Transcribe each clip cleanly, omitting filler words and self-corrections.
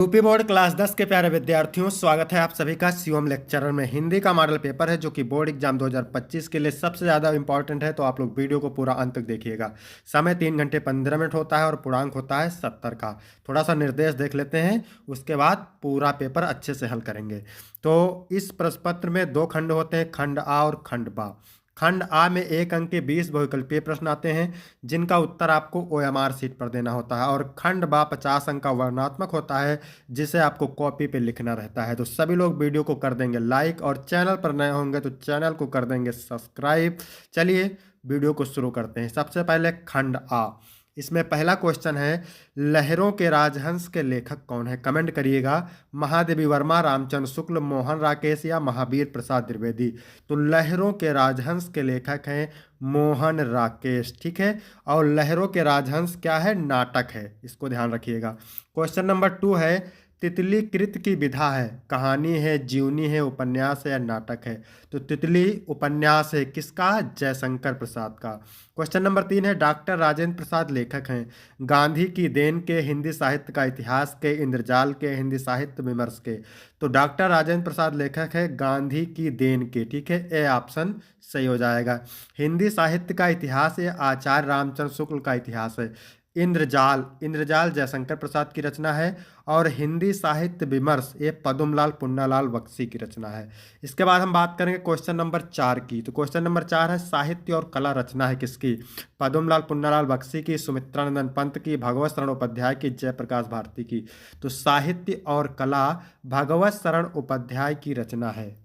UP board class 10 के प्यारे विद्यार्थियों, स्वागत है आप सभी का शिवम लेक्चरर में। हिंदी का मॉडल पेपर है जो कि बोर्ड एग्जाम 2025 के लिए सबसे ज़्यादा इंपॉर्टेंट है, तो आप लोग वीडियो को पूरा अंत तक देखिएगा। समय 3 घंटे 15 मिनट होता है और पूर्णांक होता है 70 का। थोड़ा सा निर्देश देख लेते हैं, उसके बाद पूरा पेपर अच्छे से हल करेंगे। तो इस प्रश्न पत्र में 2 खंड होते हैं, खंड आ और खंड बा। खंड आ में 1 अंक के 20 बहुविकल्पीय प्रश्न आते हैं जिनका उत्तर आपको ओएमआर शीट पर देना होता है, और खंड बा 50 अंक का वर्णनात्मक होता है जिसे आपको कॉपी पे लिखना रहता है। तो सभी लोग वीडियो को कर देंगे लाइक, और चैनल पर नए होंगे तो चैनल को कर देंगे सब्सक्राइब। चलिए वीडियो को शुरू करते हैं। सबसे पहले खंड आ, इसमें पहला क्वेश्चन है, लहरों के राजहंस के लेखक कौन है? कमेंट करिएगा। महादेवी वर्मा, रामचंद्र शुक्ल, मोहन राकेश या महावीर प्रसाद द्विवेदी। तो लहरों के राजहंस के लेखक हैं मोहन राकेश, ठीक है। और लहरों के राजहंस क्या है? नाटक है, इसको ध्यान रखिएगा। क्वेश्चन नंबर 2 है, तितली कृत की विधा है, कहानी है, जीवनी है, उपन्यास है या नाटक है? तो तितली उपन्यास है, किसका? जयशंकर प्रसाद का। क्वेश्चन नंबर 3 है, डॉक्टर राजेंद्र प्रसाद लेखक हैं, गांधी की देन के, हिंदी साहित्य का इतिहास के, इंद्रजाल के, हिंदी साहित्य विमर्श के? तो डॉक्टर राजेंद्र प्रसाद लेखक है गांधी की देन के, ठीक है, ए ऑप्शन सही हो जाएगा। हिंदी साहित्य का इतिहास है, आचार्य रामचंद्र शुक्ल का इतिहास है। इंद्रजाल, इंद्रजाल जयशंकर प्रसाद की रचना है। और हिंदी साहित्य विमर्श ये पद्मलाल पुन्नालाल बख्शी की रचना है। इसके बाद हम बात करेंगे क्वेश्चन नंबर 4 की। तो क्वेश्चन नंबर 4 है, साहित्य और कला रचना है किसकी? पद्मलाल पुन्नालाल बख्शी की, सुमित्रानंदन पंत की, भगवत शरण उपाध्याय की, जयप्रकाश भारती की? तो साहित्य और कला भगवत शरण उपाध्याय की रचना है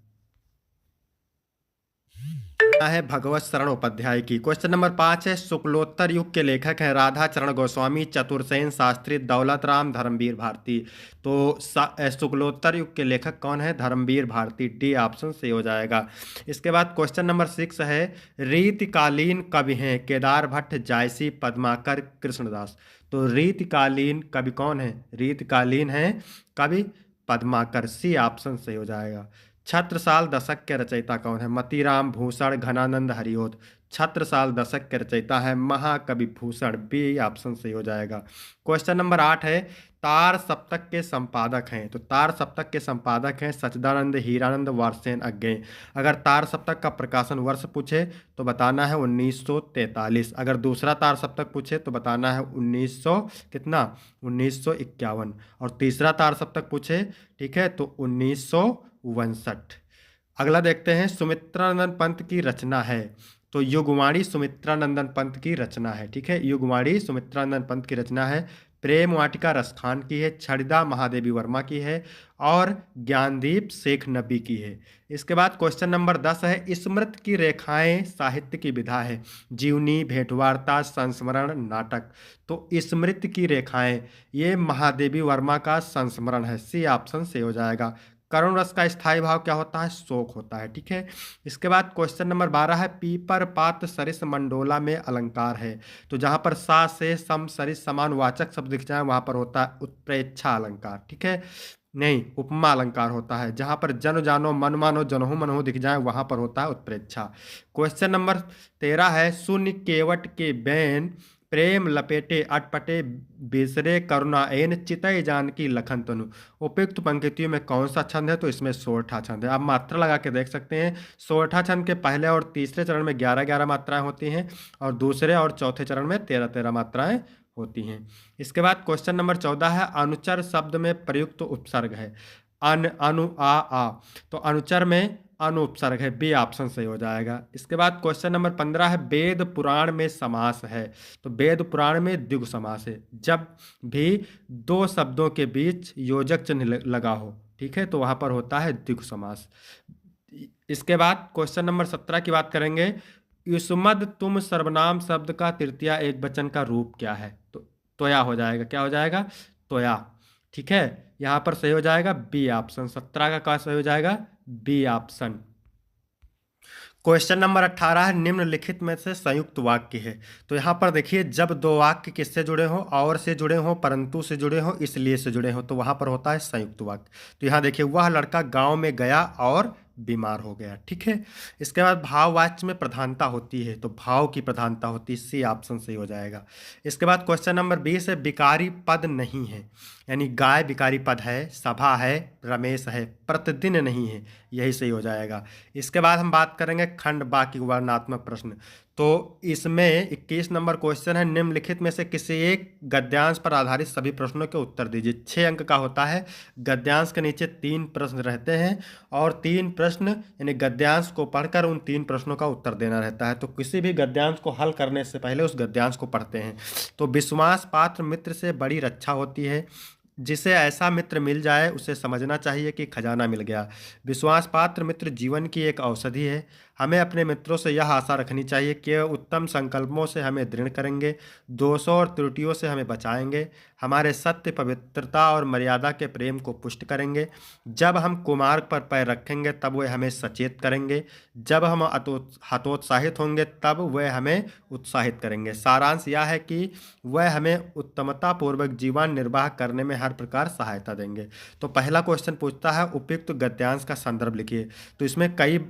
भगवत शरण उपाध्याय की। क्वेश्चन नंबर 5 है, शुक्लोत्तर युग के लेखक हैं राधा चरण गोस्वामी, चतुर्सेन शास्त्री, दौलत राम, धर्मवीर भारती। तो शुक्लोत्तर युग के लेखक कौन है? धर्मवीर भारती, डी ऑप्शन से हो जाएगा। इसके बाद क्वेश्चन नंबर 6 है, रीतिकालीन कवि हैं केदार भट्ट, जायसी, पद्माकर, कृष्णदास। तो रीतिकालीन कवि कौन है? रीतिकालीन है कवि पद्माकर, सी ऑप्शन से हो जाएगा। छत्रसाल दशक के रचयिता कौन है? मतीराम, भूषण, घनानंद, हरिओत। छत्रसाल दशक के रचयिता है महाकवि भूषण, बी ऑप्शन सही हो जाएगा। क्वेश्चन नंबर 8 है, तार सप्तक के संपादक हैं। तो तार सप्तक के संपादक हैं सच्चिदानंद, हीरानंद, वारसेन अज्ञेय। अगर तार सप्तक का प्रकाशन वर्ष पूछे तो बताना है 1943। अगर दूसरा तार सप्तक पूछे तो बताना है 1900 कितना 1951। और तीसरा तार सप्तक पूछे, ठीक है, तो 1962। अगला देखते हैं, सुमित्रानंदन पंत की रचना है। तो युगवाणी सुमित्रानंदन पंत की रचना है, ठीक है, युगवाणी सुमित्रानंदन पंत की रचना है। प्रेम वाटिका रसखान की है, छड़िदा महादेवी वर्मा की है, और ज्ञानदीप शेख नबी की है। इसके बाद क्वेश्चन नंबर 10 है, स्मृत की रेखाएं साहित्य की विधा है, जीवनी, भेंटवार्ता, संस्मरण, नाटक। तो स्मृत की रेखाएं ये महादेवी वर्मा का संस्मरण है, सी ऑप्शन से हो जाएगा। करुण रस का स्थायी भाव क्या होता है? शोक होता है, ठीक है। इसके बाद क्वेश्चन नंबर 12 है, पीपर पात सरिस मंडोला में अलंकार है। तो जहां पर सा से सम सरिस समान वाचक शब्द दिख जाए वहां पर होता है उत्प्रेक्षा अलंकार, ठीक है, नहीं उपमा अलंकार होता है। जहां पर जन जानो मन मानो जनहु मनहु दिख जाए वहां पर होता है उत्प्रेक्षा। क्वेश्चन नंबर 13 है, शून्य केवट के बैन, प्रेम लपेटे अटपटे, बिसरे करुणाएन, चितई जानकी लखन तनु। उपयुक्त पंक्तियों में कौन सा छंद है? तो इसमें सोरठा छंद है। आप मात्रा लगा के देख सकते हैं, सोरठा छंद के पहले और तीसरे चरण में 11-11 मात्राएं होती हैं, और दूसरे और चौथे चरण में 13-13 मात्राएं होती हैं। इसके बाद क्वेश्चन नंबर 14 है, अनुचर शब्द में प्रयुक्त उपसर्ग है, अन, अनु, आ। तो अनुचर में अनुपसर्ग है, बी ऑप्शन सही हो जाएगा। इसके बाद क्वेश्चन नंबर 15 है, वेद पुराण में समास है। तो वेद पुराण में द्विगु समास है, जब भी 2 शब्दों के बीच योजक चिन्ह लगा हो, ठीक है, तो वहां पर होता है द्विगु समास। इसके बाद क्वेश्चन नंबर 17 की बात करेंगे, युष्मद तुम सर्वनाम शब्द का तृतीया एक वचन का रूप क्या है? तो तोया हो जाएगा, क्या हो जाएगा? तोया, ठीक है, यहां पर सही हो जाएगा बी ऑप्शन। 17 का क्या सही हो जाएगा? B option. क्वेश्चन नंबर 18 है, निम्नलिखित में से संयुक्त वाक्य है। तो यहाँ पर देखिए, जब 2 वाक्य किससे जुड़े हो? और से जुड़े हो, परंतु से जुड़े हो, इसलिए से जुड़े हो, तो वहाँ पर होता है संयुक्त वाक्य। तो यहाँ देखिए, वह लड़का गांव में गया और बीमार हो गया, ठीक है। इसके बाद भाववाच्य में प्रधानता होती है, तो भाव की प्रधानता होती है, सी ऑप्शन सही हो जाएगा। इसके बाद क्वेश्चन नंबर 20 है, विकारी पद नहीं है। यानी गाय विकारी पद है, सभा है, रमेश है, प्रतिदिन नहीं है, यही सही हो जाएगा। इसके बाद हम बात करेंगे खंड बा की वर्णनात्मक प्रश्न। तो इसमें 21 नंबर क्वेश्चन है, निम्नलिखित में से किसी एक गद्यांश पर आधारित सभी प्रश्नों के उत्तर दीजिए। 6 अंक का होता है। गद्यांश के नीचे 3 प्रश्न रहते हैं और 3 प्रश्न यानी गद्यांश को पढ़कर उन 3 प्रश्नों का उत्तर देना रहता है। तो किसी भी गद्यांश को हल करने से पहले उस गद्यांश को पढ़ते हैं। तो विश्वास पात्र मित्र से बड़ी रक्षा होती है, जिसे ऐसा मित्र मिल जाए उसे समझना चाहिए कि खजाना मिल गया। विश्वास पात्र मित्र जीवन की एक औषधि है। हमें अपने मित्रों से यह आशा रखनी चाहिए कि वे उत्तम संकल्पों से हमें दृढ़ करेंगे, दोषों और त्रुटियों से हमें बचाएंगे, हमारे सत्य, पवित्रता और मर्यादा के प्रेम को पुष्ट करेंगे। जब हम कुमार्ग पर पैर रखेंगे तब वे हमें सचेत करेंगे, जब हम हतोत्साहित होंगे तब वे हमें उत्साहित करेंगे। सारांश यह है कि वह हमें उत्तमतापूर्वक जीवन निर्वाह करने में हर प्रकार सहायता देंगे। तो पहला क्वेश्चन पूछता है उपयुक्त गद्यांश का संदर्भ लिखिए। तो इसमें कई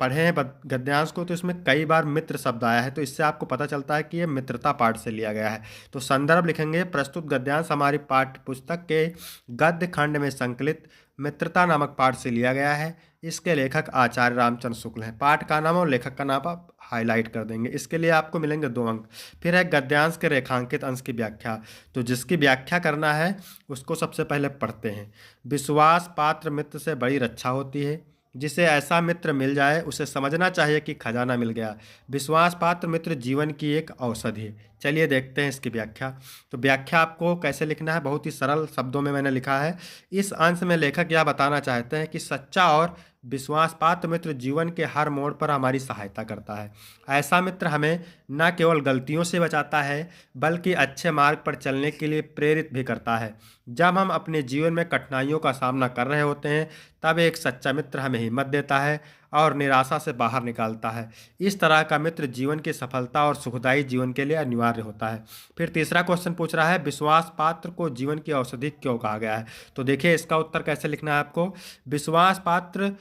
पढ़े हैं गद्यांश को, तो इसमें कई बार मित्र शब्द आया है, तो इससे आपको पता चलता है कि ये मित्रता पाठ से लिया गया है। तो संदर्भ लिखेंगे, प्रस्तुत गद्यांश हमारी पाठ्य पुस्तक के गद्य खंड में संकलित मित्रता नामक पाठ से लिया गया है। इसके लेखक आचार्य रामचंद्र शुक्ल हैं। पाठ का नाम और लेखक का नाम आप हाईलाइट कर देंगे। इसके लिए आपको मिलेंगे 2 अंक। फिर है गद्यांश के रेखांकित अंश की व्याख्या। तो जिसकी व्याख्या करना है उसको सबसे पहले पढ़ते हैं। विश्वास पात्र मित्र से बड़ी रक्षा होती है, जिसे ऐसा मित्र मिल जाए उसे समझना चाहिए कि खजाना मिल गया। विश्वास पात्र मित्र जीवन की एक औषधि है। चलिए देखते हैं इसकी व्याख्या। तो व्याख्या आपको कैसे लिखना है, बहुत ही सरल शब्दों में मैंने लिखा है। इस अंश में लेखक यह बताना चाहते हैं कि सच्चा और विश्वास पात्र मित्र जीवन के हर मोड़ पर हमारी सहायता करता है। ऐसा मित्र हमें न केवल गलतियों से बचाता है बल्कि अच्छे मार्ग पर चलने के लिए प्रेरित भी करता है। जब हम अपने जीवन में कठिनाइयों का सामना कर रहे होते हैं तब एक सच्चा मित्र हमें हिम्मत देता है और निराशा से बाहर निकालता है। इस तरह का मित्र जीवन की सफलता और सुखदायी जीवन के लिए अनिवार्य होता है। फिर तीसरा क्वेश्चन पूछ रहा है, विश्वास पात्र को जीवन की औषधि क्यों कहा गया है। तो देखिए इसका उत्तर कैसे लिखना है आपको। विश्वास पात्र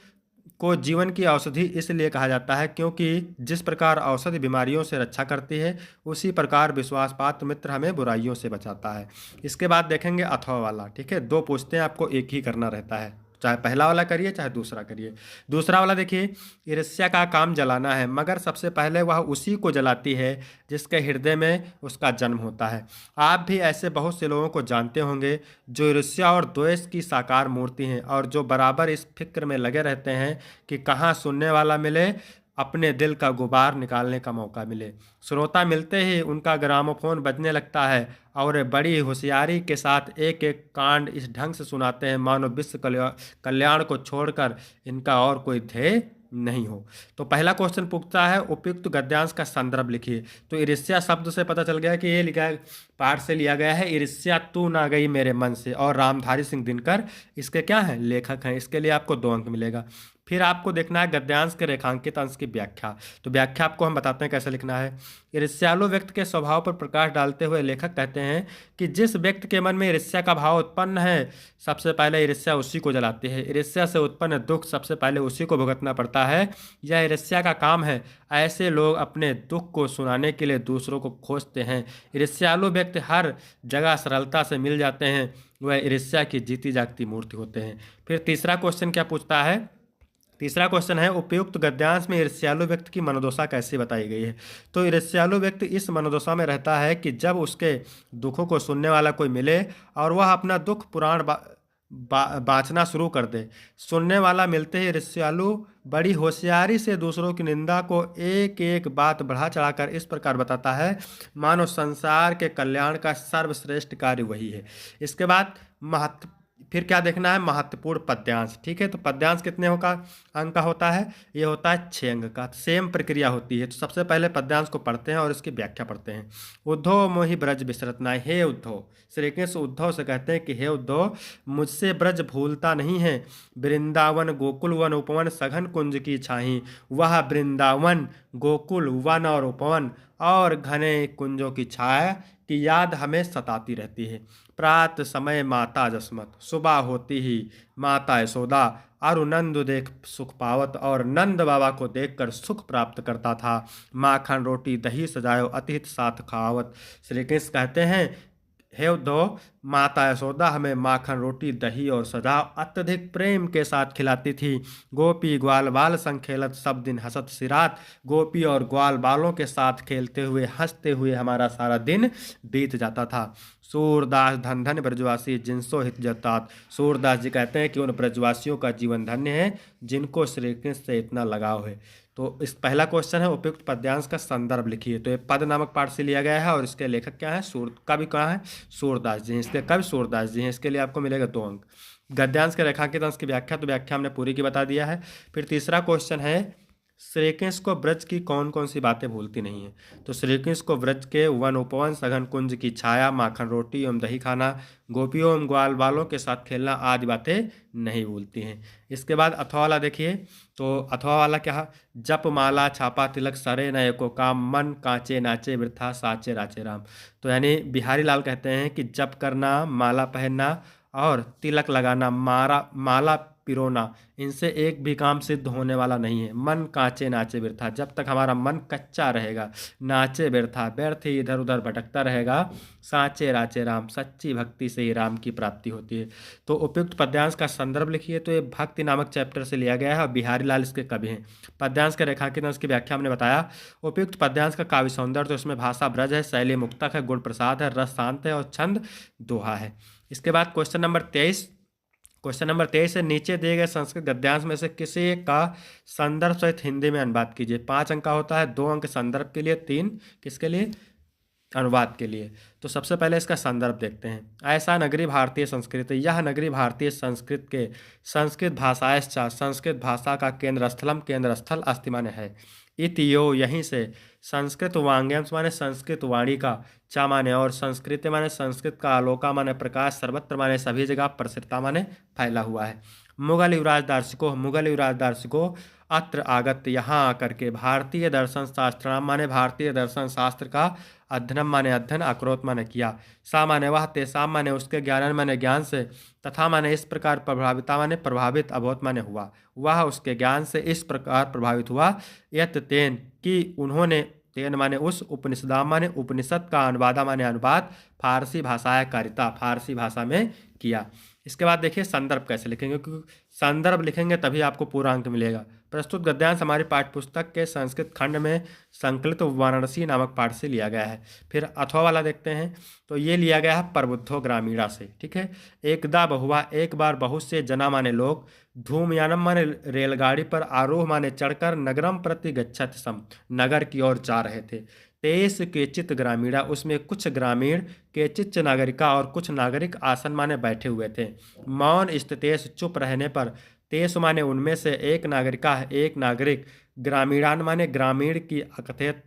को जीवन की औषधि इसलिए कहा जाता है क्योंकि जिस प्रकार औषधि बीमारियों से रक्षा करती है, उसी प्रकार विश्वास पात्र मित्र हमें बुराइयों से बचाता है। इसके बाद देखेंगे अथवा वाला। ठीक है, 2 पूछते हैं, आपको एक ही करना रहता है, चाहे पहला वाला करिए चाहे दूसरा करिए। दूसरा वाला देखिए, ईर्ष्या का काम जलाना है, मगर सबसे पहले वह उसी को जलाती है जिसके हृदय में उसका जन्म होता है। आप भी ऐसे बहुत से लोगों को जानते होंगे जो ईर्ष्या और द्वेष की साकार मूर्ति हैं और जो बराबर इस फिक्र में लगे रहते हैं कि कहाँ सुनने वाला मिले, अपने दिल का गुबार निकालने का मौका मिले। श्रोता मिलते ही उनका ग्रामोफोन बजने लगता है और बड़ी होशियारी के साथ एक एक कांड इस ढंग से सुनाते हैं मानो विश्व कल्याण को छोड़कर इनका और कोई ध्येय नहीं हो। तो पहला क्वेश्चन पूछता है उपयुक्त गद्यांश का संदर्भ लिखिए। तो ईर्ष्या शब्द से पता चल गया कि ये लिखा है, पाठ से लिया गया है। ईर्ष्या तू ना गई मेरे मन से, और रामधारी सिंह दिनकर इसके क्या हैं, लेखक हैं। इसके लिए आपको 2 अंक मिलेगा। फिर आपको देखना है गद्यांश के रेखांकित अंश की व्याख्या। तो व्याख्या आपको हम बताते हैं कैसे लिखना है। ईर्ष्यालु व्यक्ति के स्वभाव पर प्रकाश डालते हुए लेखक कहते हैं कि जिस व्यक्ति के मन में ईर्ष्या का भाव उत्पन्न है, सबसे पहले ईर्ष्या उसी को जलाती है। ईर्ष्या से उत्पन्न दुख सबसे पहले उसी को भुगतना पड़ता है। यह ईर्ष्या का काम है। ऐसे लोग अपने दुख को सुनाने के लिए दूसरों को खोजते हैं। ईर्ष्यालु व्यक्ति हर जगह सरलता से मिल जाते हैं। वह ईर्ष्या की जीती जागती मूर्ति होते हैं। फिर तीसरा क्वेश्चन क्या पूछता है। तीसरा क्वेश्चन है उपयुक्त गद्यांश में ईर्ष्यालु व्यक्ति की मनोदशा कैसी बताई गई है। तो ईर्ष्यालु व्यक्ति इस मनोदशा में रहता है कि जब उसके दुखों को सुनने वाला कोई मिले और वह अपना दुख पुराण बाँचना शुरू कर दे। सुनने वाला मिलते ही ईर्ष्यालु बड़ी होशियारी से दूसरों की निंदा को एक एक बात बढ़ा चढ़ाकर इस प्रकार बताता है मानो संसार के कल्याण का सर्वश्रेष्ठ कार्य वही है। इसके बाद फिर क्या देखना है, महत्वपूर्ण पद्यांश। ठीक है, तो पद्यांश कितने अंक का होता है, ये होता है 6 अंक का। सेम प्रक्रिया होती है। तो सबसे पहले पद्यांश को पढ़ते हैं और इसकी व्याख्या पढ़ते हैं। उद्धव मोहि ब्रज बिसरत नाहि। हे उद्धव, श्री कृष्ण उद्धव से कहते हैं कि हे उद्धव, मुझसे ब्रज भूलता नहीं है। वृंदावन गोकुल वन उपवन सघन कुंज की छाही। वह वृंदावन गोकुल वन और उपवन और घने कुंजों की छाया की याद हमें सताती रहती है। प्रात समय माता जसमत, सुबह होती ही माता यशोदा अरुनंद देख सुख पावत, और नंद बाबा को देखकर सुख प्राप्त करता था। माखन रोटी दही सजायो अतिथि साथ खावत। श्री कृष्ण कहते हैं हे उद्धव, माता यशोदा हमें माखन रोटी दही और सदा अत्यधिक प्रेम के साथ खिलाती थी। गोपी ग्वाल बाल संग खेलत, सब दिन हंसत सिरात। गोपी और ग्वाल बालों के साथ खेलते हुए हंसते हुए हमारा सारा दिन बीत जाता था। सूरदास धन धन ब्रजवासी जिनसो हित जतात। सूरदास जी कहते हैं कि उन ब्रजवासियों का जीवन धन्य है जिनको श्री कृष्ण से इतना लगाव है। तो इस पहला क्वेश्चन है, उपयुक्त पद्यांश का संदर्भ लिखिए। तो ये पद नामक पाठ से लिया गया है और इसके लेखक क्या है, कवि कहाँ है, सूरदास जी हैं। इसके कवि सूरदास जी हैं। इसके लिए आपको मिलेगा 2 अंक। गद्यांश के रेखांकित अंश की व्याख्या, तो व्याख्या हमने पूरी की बता दिया है। फिर तीसरा क्वेश्चन है, श्री कृष्ण को ब्रज की कौन कौन सी बातें भूलती नहीं है। तो श्री कृष्ण को ब्रज के वन उपवन, सघन कुंज की छाया, माखन रोटी एवं दही खाना, गोपियों एवं ग्वाल बालों के साथ खेलना आदि बातें नहीं भूलती हैं। इसके बाद अथवा वाला देखिए। तो अथवा वाला क्या, जप माला छापा तिलक सरे नए को काम, मन कांचे नाचे वृथा साचे राचे राम। तो यानी बिहारी लाल कहते हैं कि जप करना, माला पहनना और तिलक लगाना, माला पिरोना, इनसे एक भी काम सिद्ध होने वाला नहीं है। मन कांचे नाचे बिरथा, जब तक हमारा मन कच्चा रहेगा, नाचे बिरथा व्यर्थ ही इधर उधर भटकता रहेगा, साचे राचे राम, सच्ची भक्ति से ही राम की प्राप्ति होती है। तो उपयुक्त पद्यांश का संदर्भ लिखिए। तो ये भक्ति नामक चैप्टर से लिया गया है और बिहारी लाल इसके कवि हैं। पद्यांश के रेखांकित अंश की व्याख्या हमने बताया। उपयुक्त पद्यांश का काव्य सौंदर्य, तो इसमें भाषा ब्रज है, शैली मुक्तक है, गुण प्रसाद है, रस शांत है और छंद दोहा है। इसके बाद क्वेश्चन नंबर 23। क्वेश्चन नंबर 23 है, नीचे दिए गए संस्कृत गद्यांश में से किसी एक का संदर्भ सहित हिंदी में अनुवाद कीजिए। 5 अंक का होता है, 2 अंक संदर्भ के लिए, 3 किसके लिए, अनुवाद के लिए। तो सबसे पहले इसका संदर्भ देखते हैं। ऐसा नगरी भारतीय संस्कृत, यह नगरी भारतीय संस्कृत के संस्कृत भाषायश्च, संस्कृत भाषा का केंद्र स्थलम, केंद्र स्थल अस्ति माने है। इति यो, यहीं से, संस्कृत वांग्यम माने संस्कृत वाणी का, चा माने और, संस्कृत माने संस्कृत का, आलोका माने प्रकाश, सर्वत्र माने सभी जगह, प्रसृता माने फैला हुआ है। मुगल युवराज दार्शनिकों, मुगल युवराज दार्शनिकों अत्र आगत, यहाँ आकर के, भारतीय दर्शन शास्त्र माने भारतीय दर्शन शास्त्र का, अध्ययनम माने अध्ययन, अकरोत माने किया, सा माने वह, तेसाम माने उसके, ज्ञानन माने ज्ञान से, तथा माने इस प्रकार, प्रभाविता माने प्रभावित, अभूत माने हुआ, वह उसके ज्ञान से इस प्रकार प्रभावित हुआ, यत तेन कि उन्होंने, तेन माने उस, उपनिषदाम माने उपनिषद का, अनुवादा माने अनुवाद, फारसी भाषाया कारिता, फारसी भाषा में किया। इसके बाद देखिए संदर्भ कैसे लिखेंगे, क्योंकि संदर्भ लिखेंगे तभी आपको पूरा अंक मिलेगा। प्रस्तुत गद्यांश हमारी पाठ्यपुस्तक के संस्कृत खंड में संकलित वाराणसी नामक पाठ से लिया गया है। फिर अथवा वाला देखते हैं। तो ये लिया गया है प्रबुद्धो ग्रामीणा से, ठीक है। एकदा बहुआ, एक बार बहुत से, जना माने लोग, धूमयानम माने रेलगाड़ी पर, आरोह माने चढ़कर, नगरम प्रति गच्छत सम, नगर की ओर जा रहे थे। तेस केचित ग्रामीणा, उसमें कुछ ग्रामीण, केचित नागरिका और कुछ नागरिक, आसन माने बैठे हुए थे। मौन स्थितेश, चुप रहने पर, तेस माने उनमें से, एक नागरिका है एक नागरिक, ग्रामीणान माने ग्रामीण की, अकथेत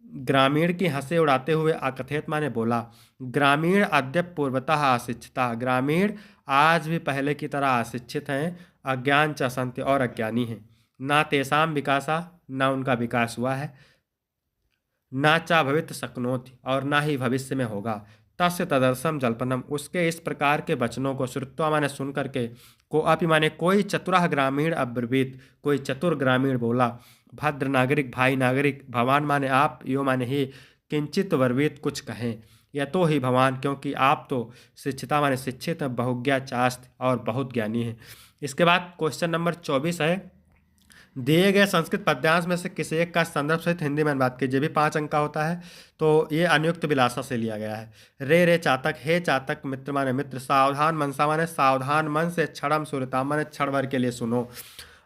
ग्रामीण की हंसे उड़ाते हुए, अकथेत माने बोला। ग्रामीण अद्य पूर्वतः अशिक्षिता, ग्रामीण आज भी पहले की तरह अशिक्षित हैं। अज्ञान च संत्य, और अज्ञानी हैं। ना तेसाम विकासा, ना उनका विकास हुआ है। ना चा भवित शक्नोति, और ना ही भविष्य में होगा। तस्य तदर्शम जल्पनम, उसके इस प्रकार के वचनों को, श्रुत्वा माने सुन करके, को अपि माने कोई, चतुरः ग्रामीण अब्रवीत, कोई चतुर ग्रामीण बोला। भद्र नागरिक, भाई नागरिक, भवान माने आप, यो माने ही, किंचित वर्वित, कुछ कहें। यतो ही भवान, क्योंकि आप तो, शिक्षिता माने शिक्षित, बहुज्ञा चास्त, और बहुत ज्ञानी है। इसके बाद क्वेश्चन नंबर 24 है, दिए गए संस्कृत पद्यांश में से किसी एक का संदर्भ सहित हिंदी में अनुवाद कीजिए। भी 5 अंक का होता है। तो ये अनियुक्त विलासा से लिया गया है। रे रे चातक, हे चातक, मित्र माने मित्र, सावधान मनसा माने सावधान मन से, क्षणम सूर्यता माने क्षण भर के लिए सुनो।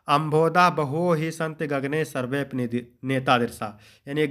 अम्भोदा बहो ही संत गगने सर्वे नेता दिरसा, यानी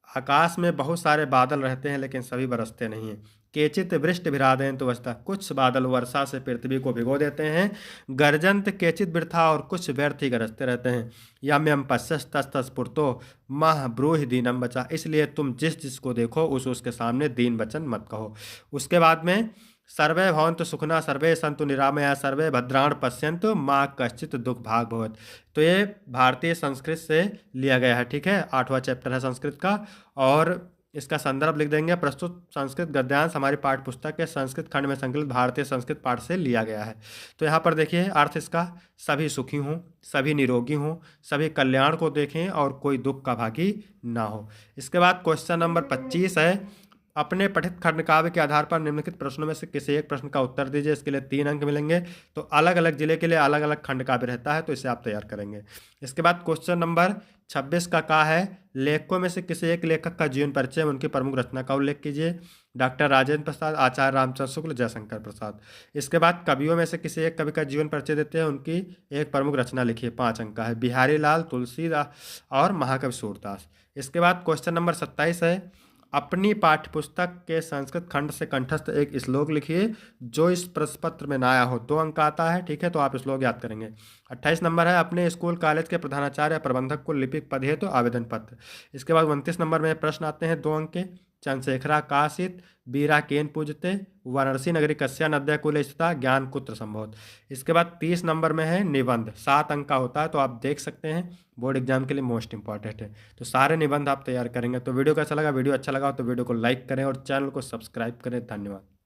आकाश में बहुत सारे बादल रहते हैं लेकिन सभी बरसते नहीं हैं। केचित वृष्टि भिरादेन तो वस्ता, कुछ बादल वर्षा से पृथ्वी को भिगो देते हैं। गर्जंत केचित वृथा, और कुछ व्यर्थ ही गरजते रहते हैं। यम यम पश्यस तस तस पुरतो मह ब्रूहि दीनम बचा, इसलिए तुम जिस जिसको देखो उसके सामने दीन वचन मत कहो। उसके बाद में, सर्वे भवन्तु सुखना, सर्वे सन्तु निरामया, सर्वे भद्राण पश्यन्तु माँ कश्चित दुख भाग भवत। तो ये भारतीय संस्कृत से लिया गया है, ठीक है। 8वां चैप्टर है संस्कृत का, और इसका संदर्भ लिख देंगे। प्रस्तुत संस्कृत गद्यांश हमारी पाठ्यपुस्तक के संस्कृत खंड में संकलित भारतीय संस्कृत पाठ से लिया गया है। तो यहाँ पर देखिए अर्थ इसका, सभी सुखी हों, सभी निरोगी हों, सभी कल्याण को देखें और कोई दुख का भागी ना हो। इसके बाद क्वेश्चन नंबर 25 है, अपने पठित खंड काव्य के आधार पर निम्नलिखित प्रश्नों में से किसी एक प्रश्न का उत्तर दीजिए। इसके लिए 3 अंक मिलेंगे। तो अलग अलग जिले के लिए अलग अलग खंड काव्य रहता है, तो इसे आप तैयार करेंगे। इसके बाद क्वेश्चन नंबर 26 का है, लेखकों में से किसी एक लेखक का जीवन परिचय में उनकी प्रमुख रचना का उल्लेख कीजिए। डॉक्टर राजेंद्र प्रसाद, आचार्य रामचंद्र शुक्ल, जयशंकर प्रसाद। इसके बाद कवियों में से किसी एक कवि का जीवन परिचय देते हैं, उनकी एक प्रमुख रचना लिखिए। 5 अंक का है, बिहारी लाल, तुलसीदास और महाकवि सूरदास। इसके बाद क्वेश्चन नंबर 27 है, अपनी पाठ्यपुस्तक के संस्कृत खंड से कंठस्थ एक श्लोक लिखिए जो इस प्रश्न पत्र में ना आया हो। 2 अंक आता है, ठीक है, तो आप श्लोक याद करेंगे। 28 नंबर है, अपने स्कूल कॉलेज के प्रधानाचार्य या प्रबंधक को लिपिक पद है तो आवेदन पत्र। इसके बाद 29 नंबर में प्रश्न आते हैं 2 अंक के, चंद्रशेखरा काशित बीरा केन पूजते, वाराणसी नगरी कस्या नद्या कुल स्थिता, ज्ञान कुत्र संभवत। इसके बाद 30 नंबर में है निबंध, 7 अंक का होता है, तो आप देख सकते हैं बोर्ड एग्जाम के लिए मोस्ट इंपॉर्टेंट है। तो सारे निबंध आप तैयार करेंगे। तो वीडियो कैसा लगा? वीडियो अच्छा लगा तो वीडियो को लाइक करें और चैनल को सब्सक्राइब करें। धन्यवाद।